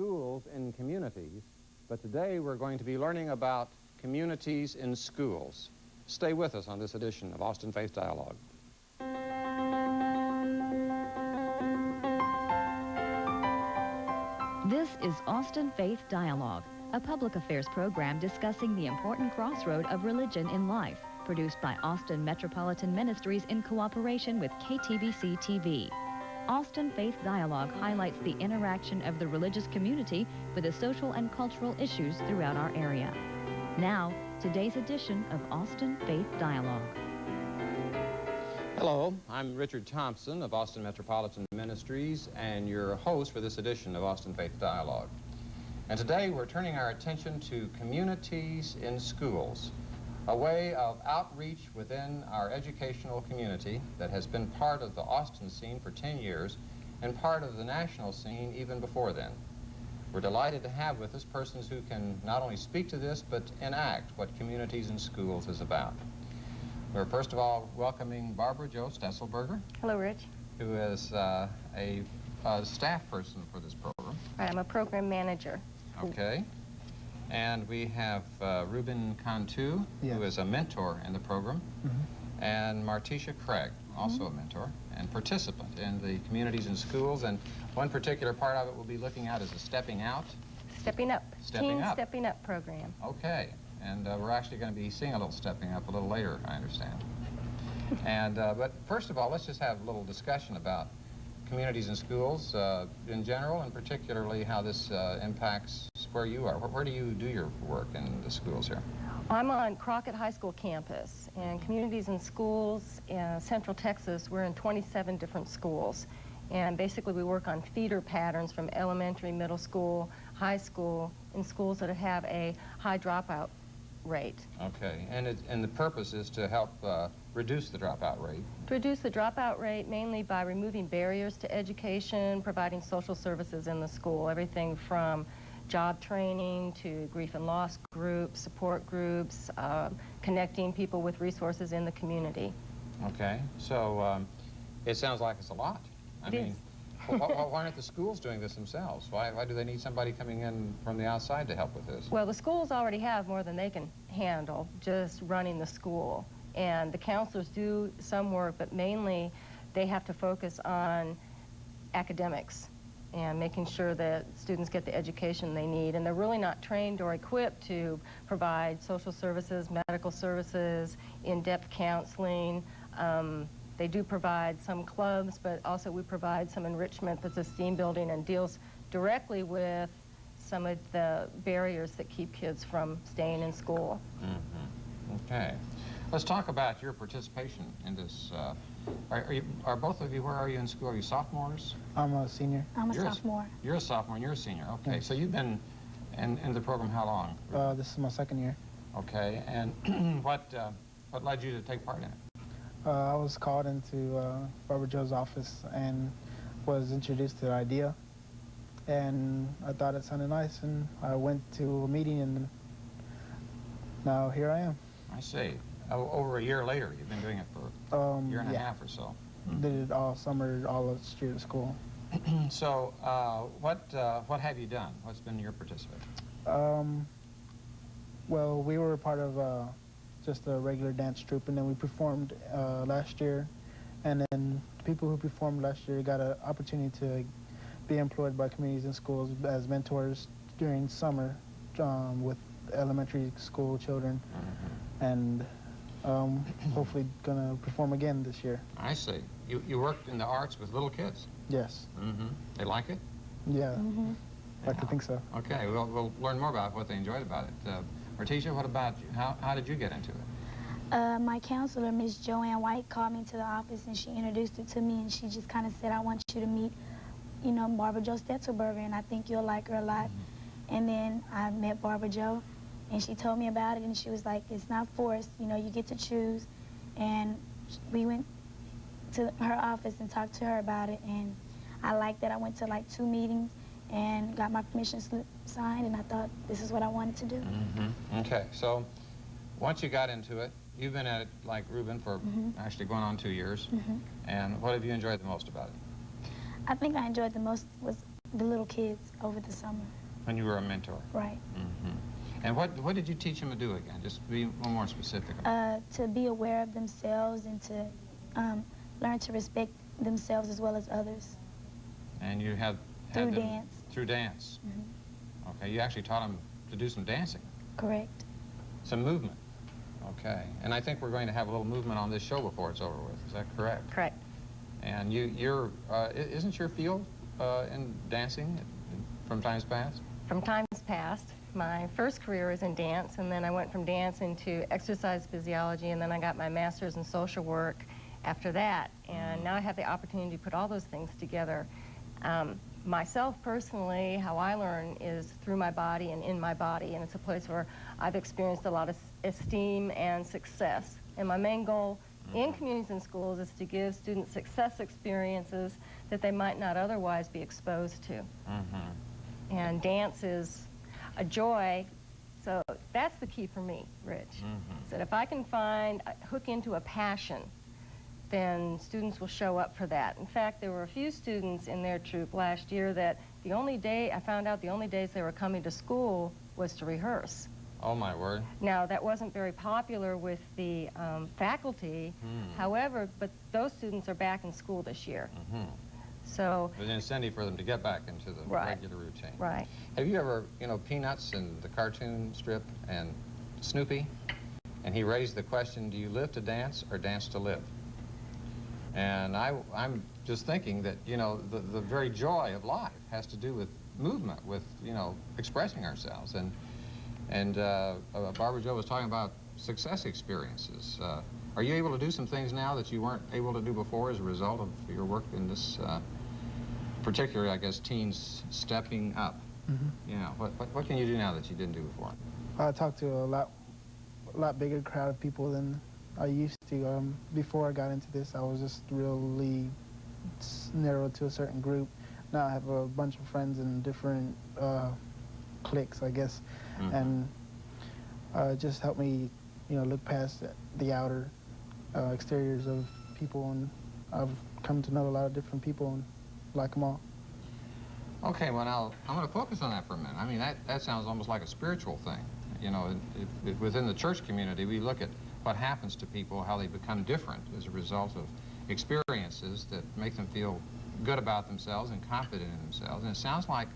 schools in communities, but today we're going to be learning about communities in schools. Stay with us on this edition of Austin Faith Dialogue. This is Austin Faith Dialogue, a public affairs program discussing the important crossroad of religion in life, produced by Austin Metropolitan Ministries in cooperation with KTBC TV. Austin Faith Dialogue highlights the interaction of the religious community with the social and cultural issues throughout our area. Now, today's edition of Austin Faith Dialogue. Hello, I'm Richard Thompson of Austin Metropolitan Ministries and your host for this edition of Austin Faith Dialogue. And today we're turning our attention to communities in schools, a way of outreach within our educational community that has been part of the Austin scene for 10 years and part of the national scene even before then. We're delighted to have with us persons who can not only speak to this, but enact what communities in schools is about. We're first of all welcoming Barbara Jo Stesselberger. Hello, Rich. Who is a staff person for this program. Right, I'm a program manager. Okay. And we have Ruben Cantu, Yes. who is a mentor in the program, and Martisha Craig, also a mentor and participant in the communities and schools. And one particular part of it we'll be looking at is the Stepping Out. Stepping Up. Stepping Teen Up. Stepping Up program. Okay. And we're actually going to be seeing a little Stepping Up a little later, I understand. And but first of all, let's just have a little discussion about communities and schools in general, and particularly how this impacts where you are. Where do you do your work in the schools here? I'm on Crockett High School campus, and communities and schools in Central Texas, we're in 27 different schools. And basically we work on feeder patterns from elementary, middle school, high school, in schools that have a high dropout rate. Okay, and the purpose is to help reduce the dropout rate. To reduce the dropout rate mainly by removing barriers to education, providing social services in the school, everything from job training to grief and loss groups, support groups, connecting people with resources in the community. Okay, so it sounds like it's a lot. I mean, why aren't the schools doing this themselves? Why do they need somebody coming in from the outside to help with this? Well, the schools already have more than they can handle just running the school. And the counselors do some work, but mainly they have to focus on academics and making sure that students get the education they need. And they're really not trained or equipped to provide social services, medical services, in-depth counseling. They do provide some clubs, but also we provide some enrichment that's esteem building and deals directly with some of the barriers that keep kids from staying in school. Okay. Let's talk about your participation in this. Are both of you, where are you in school? Are you sophomores? I'm a senior. I'm a sophomore. You're a sophomore and you're a senior. Okay, so you've been in the program how long? This is my second year. Okay, and what led you to take part in it? I was called into Barbara Jo's office and was introduced to the idea. And I thought it sounded nice, and I went to a meeting, and now here I am. I see. Over a year later, you've been doing it for a year and a half or so. Did it all summer, all last year at school. So, what have you done? What's been your participation? Well, we were part of just a regular dance troupe, and then we performed last year. And then the people who performed last year got an opportunity to be employed by communities and schools as mentors during summer with elementary school children. And hopefully gonna perform again this year. I see. You worked in the arts with little kids? Yes. They like it? Yeah. I like to think so. Okay, we'll learn more about what they enjoyed about it. Martisha, what about you? How did you get into it? My counselor, Miss Joanne White, called me to the office and she introduced it to me, and she just kind of said, I want you to meet, you know, Barbara Jo Stesselberger, and I think you'll like her a lot. And then I met Barbara Jo, and she told me about it, and she was like, it's not forced, you know, you get to choose. And we went to her office and talked to her about it, and I liked that. I went to like 2 meetings and got my permission slip signed, and I thought this is what I wanted to do. Okay, so once you got into it, you've been at it like Ruben for actually going on 2 years, and what have you enjoyed the most about it? I think I enjoyed the most was the little kids over the summer. When you were a mentor. Right. And what did you teach them to do again? Just be a little more specific. To be aware of themselves and to learn to respect themselves as well as others. And you had Through them dance. Through dance. Okay, you actually taught them to do some dancing. Correct. Some movement. Okay, and I think we're going to have a little movement on this show before it's over with. Is that correct? Correct. And isn't your field in dancing from times past? From times past, my first career was in dance, and then I went from dance into exercise physiology, and then I got my master's in social work after that. And now I have the opportunity to put all those things together. Myself personally, how I learn is through my body and in my body, and it's a place where I've experienced a lot of esteem and success. And my main goal in communities and schools is to give students success experiences that they might not otherwise be exposed to. And dance is a joy, so that's the key for me, Rich. Is that if I can hook into a passion, then students will show up for that. In fact, there were a few students in their troop last year that I found out the only days they were coming to school was to rehearse. Oh, my word. Now, that wasn't very popular with the faculty, however, but those students are back in school this year. So there's an incentive for them to get back into the regular routine. Right. Have you ever, Peanuts and the cartoon strip and Snoopy? And he raised the question, do you live to dance or dance to live? And I'm just thinking that, the very joy of life has to do with movement, with, expressing ourselves. And Barbara Jo was talking about success experiences. Are you able to do some things now that you weren't able to do before as a result of your work in this, particularly, I guess, teens stepping up? What can you do now that you didn't do before? I talk to a lot bigger crowd of people than I used to. Before I got into this, I was just really narrowed to a certain group. Now I have a bunch of friends in different cliques, I guess, and just helped me, look past the outer exteriors of people, and I've come to know a lot of different people and like them all. Okay, well now, I'm going to focus on that for a minute. I mean, that sounds almost like a spiritual thing. Within the church community, we look at what happens to people, how they become different as a result of experiences that make them feel good about themselves and confident in themselves. And it sounds like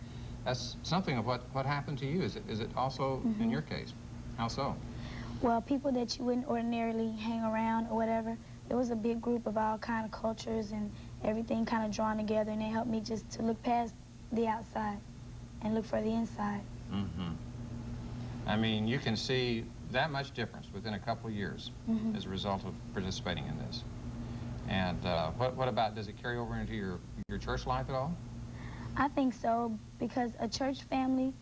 that's something of what happened to you. Is it also in your case? How so? Well, people that you wouldn't ordinarily hang around or whatever, there was a big group of all kind of cultures and everything kind of drawn together, and it helped me just to look past the outside and look for the inside. I mean, you can see that much difference within a couple of years as a result of participating in this. And what about, does it carry over into your church life at all? I think so, because a church family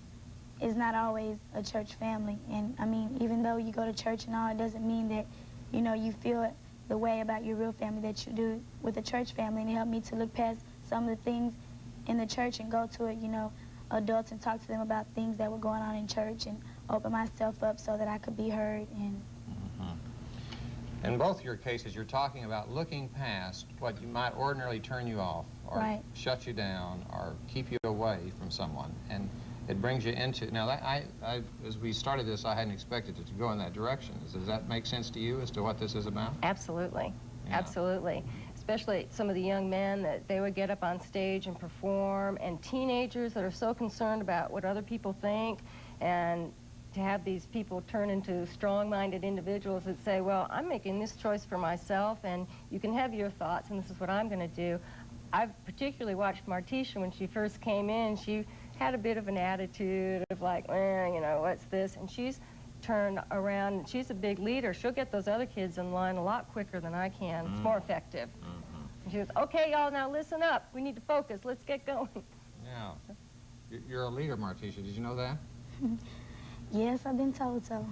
is not always a church family. And I mean, even though you go to church and all, it doesn't mean that, you feel the way about your real family that you do with a church family. And it helped me to look past some of the things in the church and go to it, adults, and talk to them about things that were going on in church and open myself up so that I could be heard. And in both your cases, you're talking about looking past what you might ordinarily turn you off or shut you down or keep you away from someone. And it brings you into, now as we started this, I hadn't expected it to go in that direction. Does that make sense to you as to what this is about? Absolutely. Yeah. Absolutely. Especially some of the young men that they would get up on stage and perform, and teenagers that are so concerned about what other people think, and to have these people turn into strong-minded individuals that say, well, I'm making this choice for myself, and you can have your thoughts, and this is what I'm going to do. I've particularly watched Martisha when she first came in. She had a bit of an attitude of like, what's this? And she's turned around, and she's a big leader. She'll get those other kids in line a lot quicker than I can. It's more effective. And she goes, okay, y'all, now listen up. We need to focus. Let's get going. Yeah. You're a leader, Martisha. Did you know that? yes, I've been told so.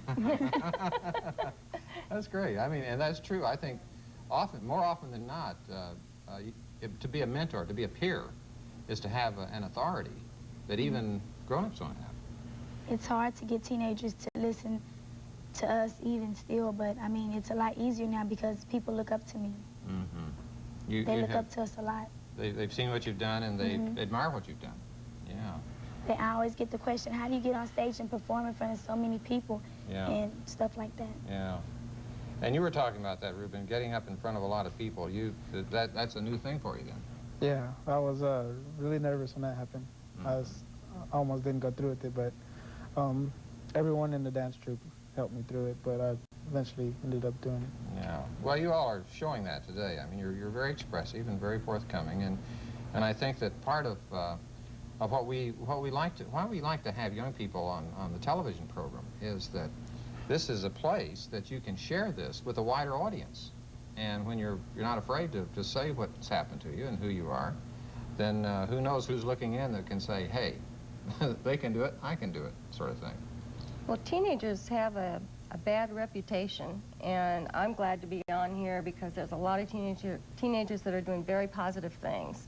That's great. I mean, and that's true. I think more often than not, to be a mentor, to be a peer, is to have an authority that even grown-ups don't have. It's hard to get teenagers to listen to us even still, but I mean, it's a lot easier now because people look up to me. They look up to us a lot. They've seen what you've done, and they admire what you've done. I always get the question, how do you get on stage and perform in front of so many people and stuff like that. Yeah. And you were talking about that, Ruben, getting up in front of a lot of people. That's a new thing for you then? Yeah, I was really nervous when that happened. I almost didn't go through with it, but everyone in the dance troupe helped me through it, but I eventually ended up doing it. Yeah. Well, you all are showing that today. I mean, you're very expressive and very forthcoming, and I think that part of why we like to have young people on the television program is that this is a place that you can share this with a wider audience. And when you're not afraid to say what's happened to you and who you are, then who knows who's looking in that can say, hey, they can do it, I can do it, sort of thing. Well, teenagers have a bad reputation, and I'm glad to be on here because there's a lot of teenagers that are doing very positive things.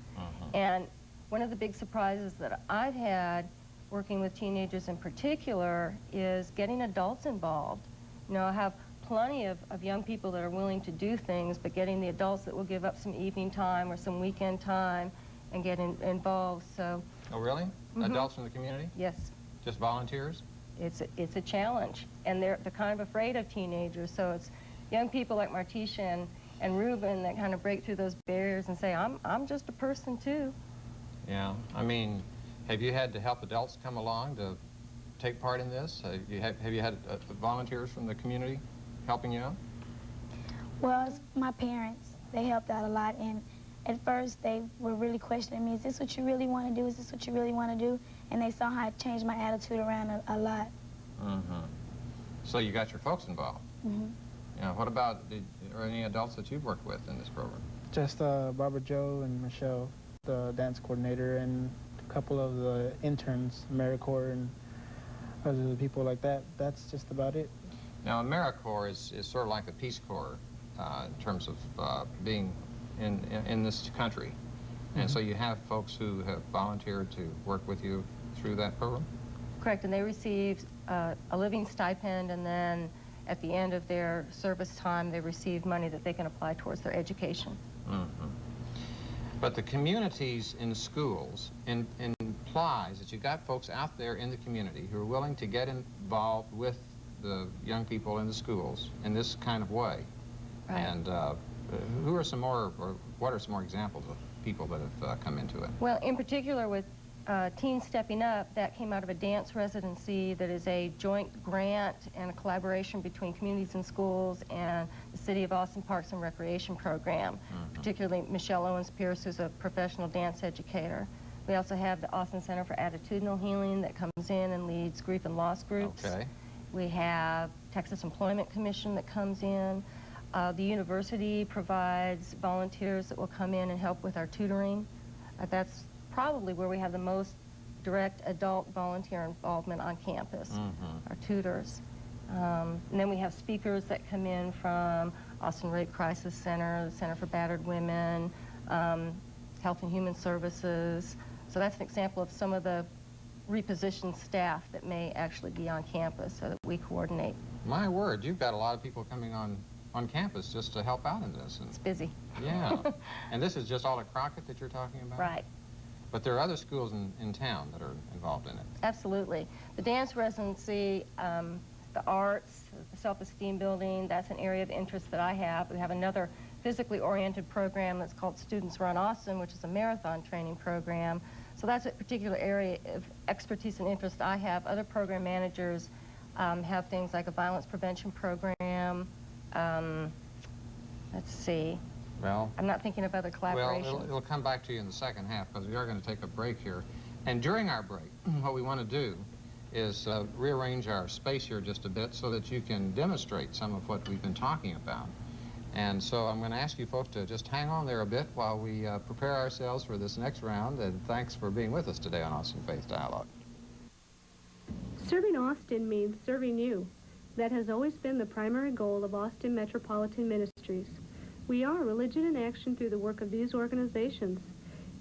And one of the big surprises that I've had working with teenagers in particular is getting adults involved. You know, I have plenty of young people that are willing to do things, but getting the adults that will give up some evening time or some weekend time and get involved. So. Oh, really? Adults from the community? Yes. Just volunteers? It's a challenge, and they're kind of afraid of teenagers. So it's young people like Martisha and Ruben that kind of break through those barriers and say, I'm just a person too. Yeah. I mean, have you had to help adults come along to take part in this? Have you had volunteers from the community helping you out? Well, it's my parents, they helped out a lot, and at first they were really questioning me, is this what you really want to do? Is this what you really want to do? And they saw how I changed my attitude around a lot. So you got your folks involved. Yeah. What about any adults that you've worked with in this program? Just Barbara Jo and Michelle, the dance coordinator, and a couple of the interns, AmeriCorps and other people like that. That's just about it. Now, AmeriCorps is sort of like the Peace Corps in terms of being in this country. And so you have folks who have volunteered to work with you through that program? Correct, and they receive a living stipend, and then at the end of their service time, they receive money that they can apply towards their education. But the communities in schools implies that you've got folks out there in the community who are willing to get involved with the young people in the schools in this kind of way. Right. And who are some more, or what are some more examples of people that have come into it? Well, in particular with Teens Stepping Up, that came out of a dance residency that is a joint grant and a collaboration between communities and schools and the City of Austin Parks and Recreation Program, particularly Michelle Owens-Pierce, who's a professional dance educator. We also have the Austin Center for Attitudinal Healing that comes in and leads grief and loss groups. Okay. We have Texas Employment Commission that comes in. The university provides volunteers that will come in and help with our tutoring. That's probably where we have the most direct adult volunteer involvement on campus, our tutors. And then we have speakers that come in from Austin Rape Crisis Center, the Center for Battered Women, Health and Human Services. So that's an example of some of the repositioned staff that may actually be on campus so that we coordinate. My word, you've got a lot of people coming on campus just to help out in this. It's busy. Yeah. And this is just all at Crockett that you're talking about? Right. But there are other schools in town that are involved in it. Absolutely. The dance residency, the arts, the self-esteem building, that's an area of interest that I have. We have another physically oriented program that's called Students Run Austin, which is a marathon training program. So that's a particular area of expertise and interest I have. Other program managers have things like a violence prevention program. Let's see. Well, I'm not thinking of other collaborations. Well, it'll come back to you in the second half because we are going to take a break here. And during our break, what we want to do is rearrange our space here just a bit so that you can demonstrate some of what we've been talking about. And so I'm going to ask you folks to just hang on there a bit while we prepare ourselves for this next round. And thanks for being with us today on Austin Faith Dialogue. Serving Austin means serving you. That has always been the primary goal of Austin Metropolitan Ministries. We are religion in action through the work of these organizations.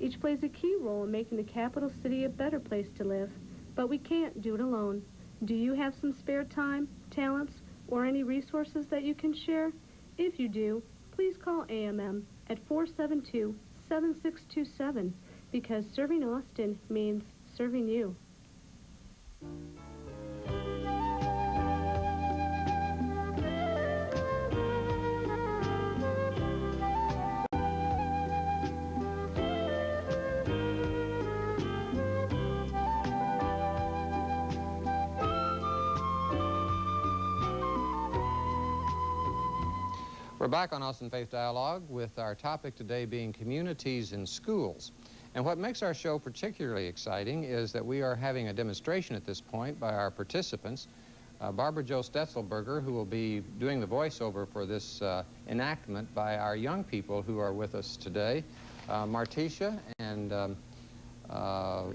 Each plays a key role in making the capital city a better place to live, but we can't do it alone. Do you have some spare time, talents, or any resources that you can share? If you do, please call AMM at 472-7627 because serving Austin means serving you. We're back on Austin Faith Dialogue with our topic today being communities in schools. And what makes our show particularly exciting is that we are having a demonstration at this point by our participants. Barbara Jo Stetzelberger, who will be doing the voiceover for this enactment by our young people who are with us today. Martisha and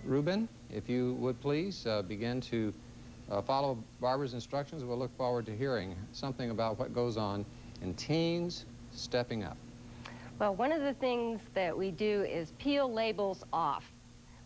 Ruben, if you would please begin to follow Barbara's instructions. We'll look forward to hearing something about what goes on in teens stepping up. Well, one of the things that we do is peel labels off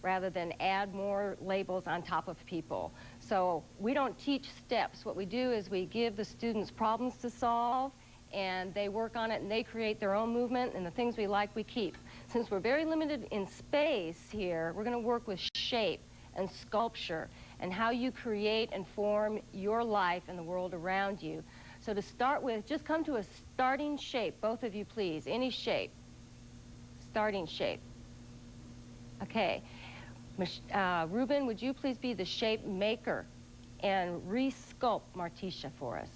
rather than add more labels on top of people. So we don't teach steps. What we do is we give the students problems to solve, and they work on it, and they create their own movement, and the things we like we keep. Since we're very limited in space here, we're going to work with shape and sculpture and how you create and form your life and the world around you. So to start with, just come to a starting shape, both of you please, any shape. Starting shape. Okay. Ruben, would you please be the shape maker and re-sculpt Martisha for us?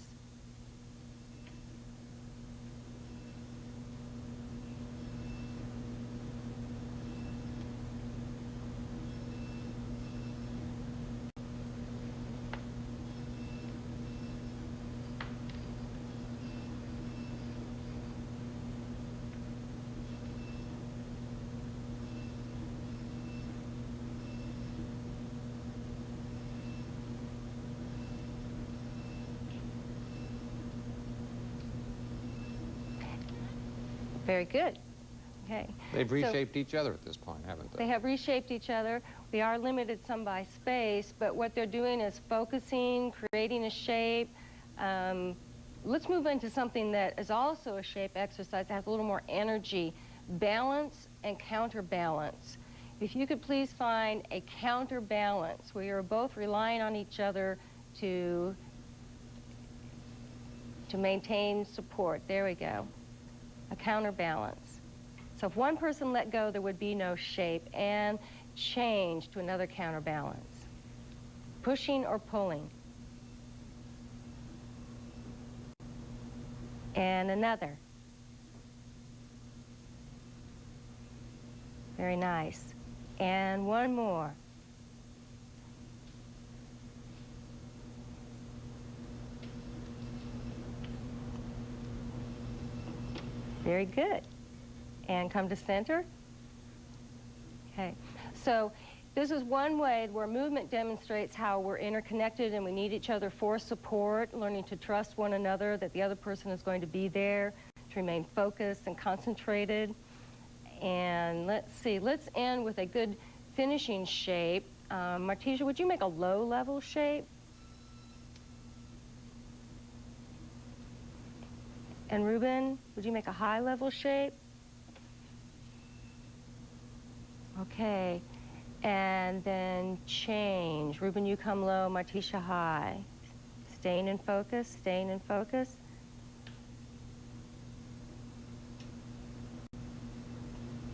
Very good. Okay. They've reshaped each other at this point, haven't they? They have reshaped each other. We are limited some by space, but what they're doing is focusing, creating a shape. Let's move into something that is also a shape exercise that has a little more energy. Balance and counterbalance. If you could please find a counterbalance where you're both relying on each other to maintain support. There we go. A counterbalance. So if one person let go, there would be no shape, and change to another counterbalance. Pushing or pulling. And another. Very nice. And one more. Very good. And come to center. Okay. So this is one way where movement demonstrates how we're interconnected and we need each other for support, learning to trust one another, that the other person is going to be there, to remain focused and concentrated. And let's see, let's end with a good finishing shape. Martisha, would you make a low-level shape? And Ruben, would you make a high-level shape? Okay. And then change. Ruben, you come low, Martisha high. Staying in focus, staying in focus.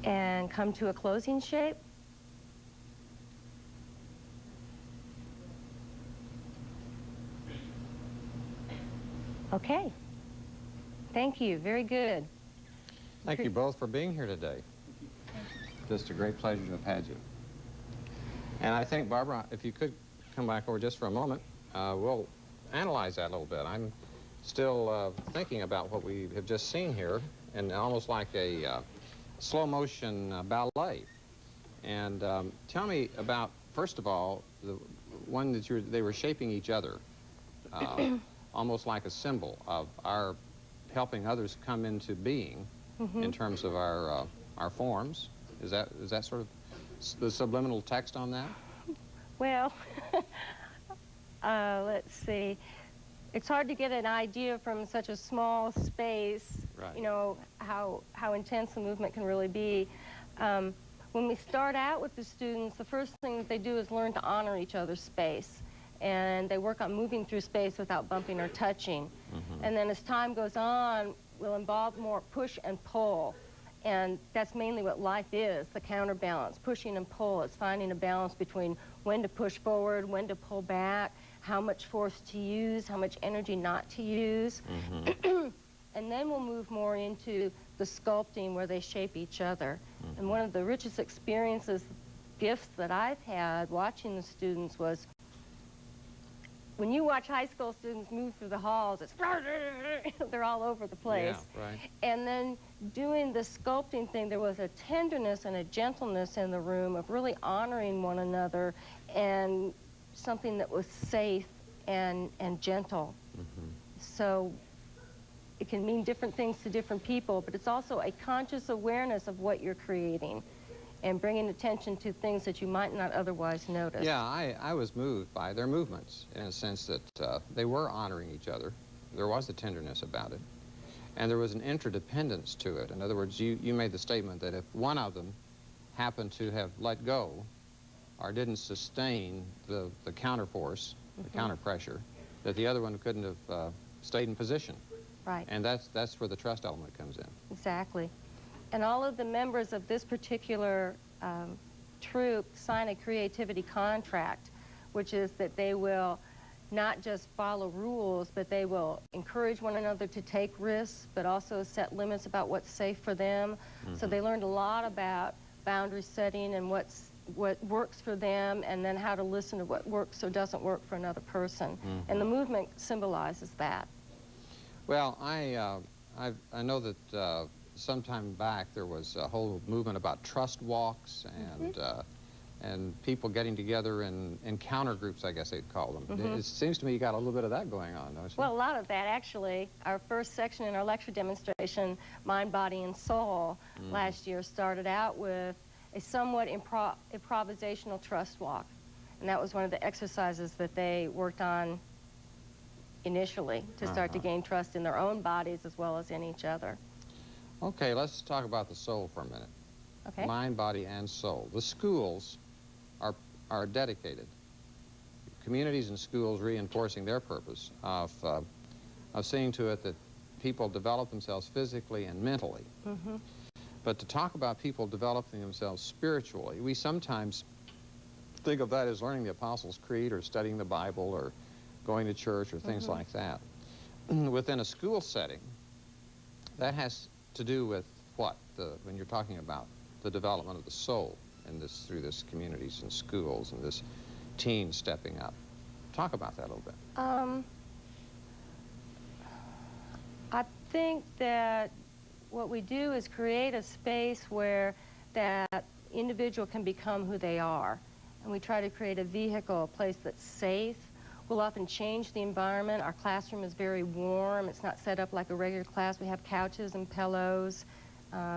And come to a closing shape. Okay. Thank you. Very good. Thank you both for being here today. Just a great pleasure to have had you. And I think, Barbara, if you could come back over just for a moment, we'll analyze that a little bit. I'm still thinking about what we have just seen here, and almost like a slow motion ballet. And tell me about, first of all, the one that they were shaping each other, almost like a symbol of our helping others come into being in terms of our forms. Is that sort of the subliminal text on that? Well, let's see. It's hard to get an idea from such a small space, right. You know, how intense the movement can really be. When we start out with the students, the first thing that they do is learn to honor each other's space. And they work on moving through space without bumping or touching. And then as time goes on, we'll involve more push and pull. And that's mainly what life is, the counterbalance, pushing and pull. It's finding a balance between when to push forward, when to pull back, how much force to use, how much energy not to use. and then we'll move more into the sculpting where they shape each other. And one of the richest experiences, gifts that I've had watching the students was when you watch high school students move through the halls, it's they're all over the place. Yeah, right. And then doing the sculpting thing, there was a tenderness and a gentleness in the room of really honoring one another and something that was safe and gentle. So it can mean different things to different people, but it's also a conscious awareness of what you're creating and bringing attention to things that you might not otherwise notice. Yeah, I was moved by their movements in a sense that they were honoring each other. There was a tenderness about it. And there was an interdependence to it. In other words, you made the statement that if one of them happened to have let go or didn't sustain the counterforce, the counter pressure, that the other one couldn't have stayed in position. Right. And that's where the trust element comes in. Exactly. And all of the members of this particular troop sign a creativity contract, which is that they will not just follow rules, but they will encourage one another to take risks, but also set limits about what's safe for them. So they learned a lot about boundary setting and what works for them, and then how to listen to what works or doesn't work for another person. And the movement symbolizes that. Well, I know that sometime back there was a whole movement about trust walks and people getting together in encounter groups, I guess they'd call them. It seems to me you got a little bit of that going on, don't you? Well, a lot of that, actually. Our first section in our lecture demonstration, Mind, Body, and Soul, last year started out with a somewhat improvisational trust walk. And that was one of the exercises that they worked on initially to start to gain trust in their own bodies as well as in each other. Okay, let's talk about the soul for a minute. Okay. Mind, body, and soul. The schools are dedicated. Communities and schools reinforcing their purpose of seeing to it that people develop themselves physically and mentally. But to talk about people developing themselves spiritually, we sometimes think of that as learning the Apostles' Creed or studying the Bible or going to church or things like that. Within a school setting, that has to do with what? When you're talking about the development of the soul in through this communities and schools and this teen stepping up. Talk about that a little bit. I think that what we do is create a space where that individual can become who they are. And we try to create a vehicle, a place that's safe. We'll often change the environment. Our classroom is very warm. It's not set up like a regular class. We have couches and pillows,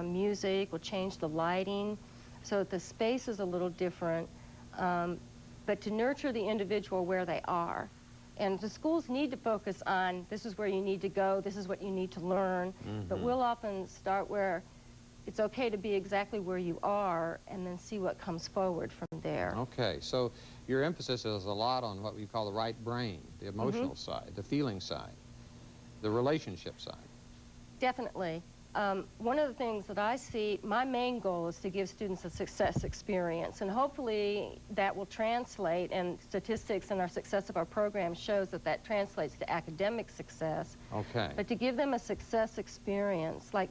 music. We'll change the lighting so that the space is a little different, but to nurture the individual where they are. And the schools need to focus on, this is where you need to go, this is what you need to learn, but we'll often start where it's okay to be exactly where you are and then see what comes forward from there. Okay, so your emphasis is a lot on what we call the right brain, the emotional side, the feeling side, the relationship side. Definitely. One of the things that I see, my main goal is to give students a success experience, and hopefully that will translate, and statistics and our success of our program shows that that translates to academic success. Okay. But to give them a success experience, like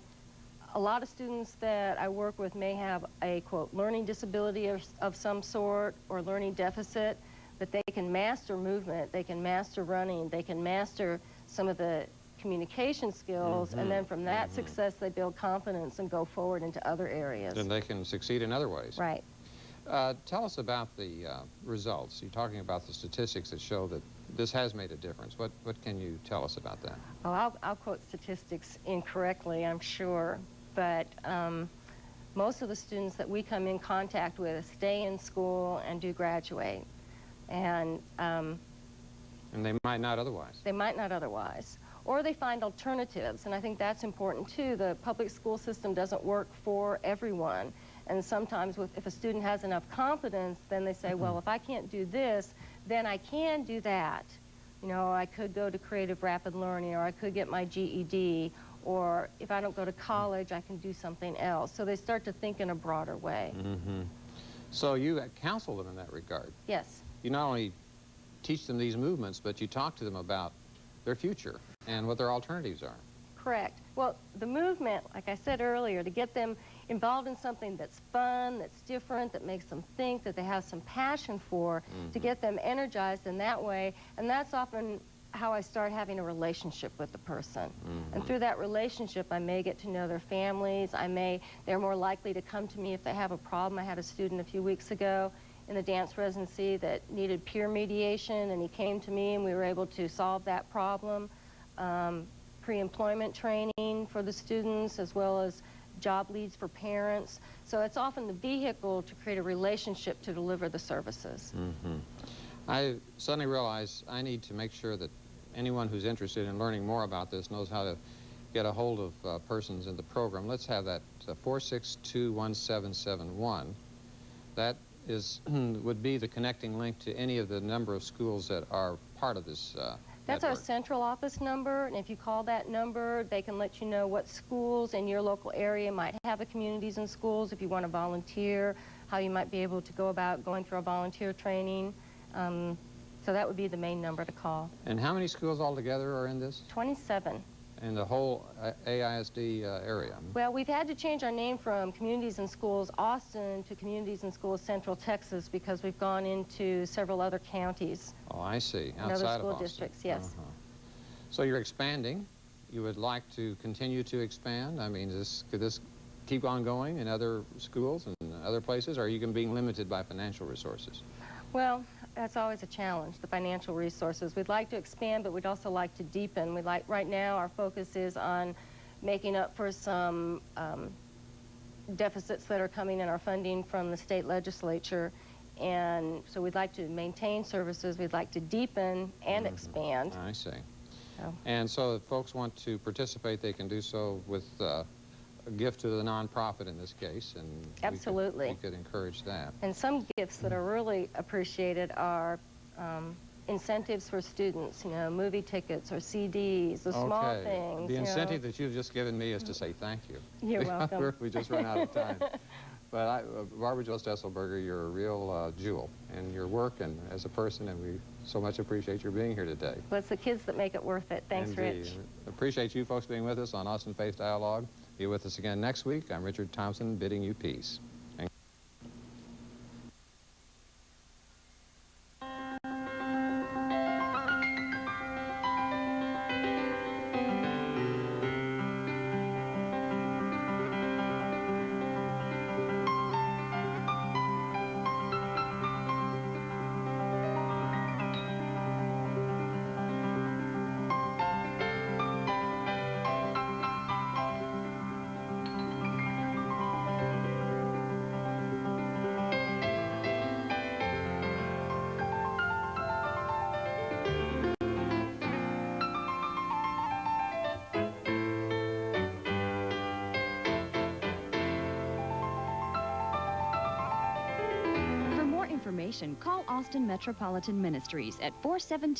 a lot of students that I work with may have a, quote, learning disability of some sort or learning deficit, but they can master movement, they can master running, they can master some of the communication skills, and then from that success they build confidence and go forward into other areas. Then they can succeed in other ways. Right. Tell us about the results. You're talking about the statistics that show that this has made a difference. What can you tell us about that? Oh, I'll quote statistics incorrectly, I'm sure, but most of the students that we come in contact with stay in school and do graduate. And they might not otherwise. They might not otherwise. Or they find alternatives, and I think that's important too. The public school system doesn't work for everyone, and sometimes if a student has enough confidence, then they say, well, if I can't do this, then I can do that. You know, I could go to Creative Rapid Learning, or I could get my GED, or if I don't go to college, I can do something else. So they start to think in a broader way. So you counsel them in that regard. Yes. You not only teach them these movements, but you talk to them about their future and what their alternatives are. Correct. Well, the movement, like I said earlier, to get them involved in something that's fun, that's different, that makes them think, that they have some passion for, to get them energized in that way, and that's often how I start having a relationship with the person. And through that relationship, I may get to know their families. They're more likely to come to me if they have a problem. I had a student a few weeks ago in the dance residency that needed peer mediation, and he came to me and we were able to solve that problem. Pre-employment training for the students, as well as job leads for parents. So it's often the vehicle to create a relationship to deliver the services. I suddenly realize I need to make sure that anyone who's interested in learning more about this knows how to get a hold of persons in the program. Let's have that 462-1771. That would be the connecting link to any of the number of schools that are part of this That's our network. central office number, and if you call that number, they can let you know what schools in your local area might have a communities and schools, if you want to volunteer, how you might be able to go about going through a volunteer training. So that would be the main number to call. And how many schools altogether are in this? 27. In the whole AISD area? Well, we've had to change our name from Communities and Schools Austin to Communities and Schools Central Texas because we've gone into several other counties. Oh, I see. And Outside other of school Austin. districts, yes. So you're expanding. You would like to continue to expand? I mean, could this keep on going in other schools and other places, or are you being limited by financial resources? Well, that's always a challenge, the financial resources. We'd like to expand, but we'd also like to deepen. Right now, our focus is on making up for some deficits that are coming in our funding from the state legislature. And so we'd like to maintain services, we'd like to deepen and expand. I see. So. And so if folks want to participate, they can do so with a gift to the nonprofit in this case, and Absolutely. We could encourage that. And some gifts that are really appreciated are incentives for students, you know, movie tickets or CDs, the small things. The incentive that you've just given me is to say thank you. You're welcome. We just ran out of time. But Barbara Jo Stesselberger, you're a real jewel in your work and as a person, and we so much appreciate your being here today. Well, it's the kids that make it worth it. Thanks, Indeed. Rich. Appreciate you folks being with us on Austin Faith Dialogue. Be with us again next week. I'm Richard Thompson, bidding you peace. Call Austin Metropolitan Ministries at 472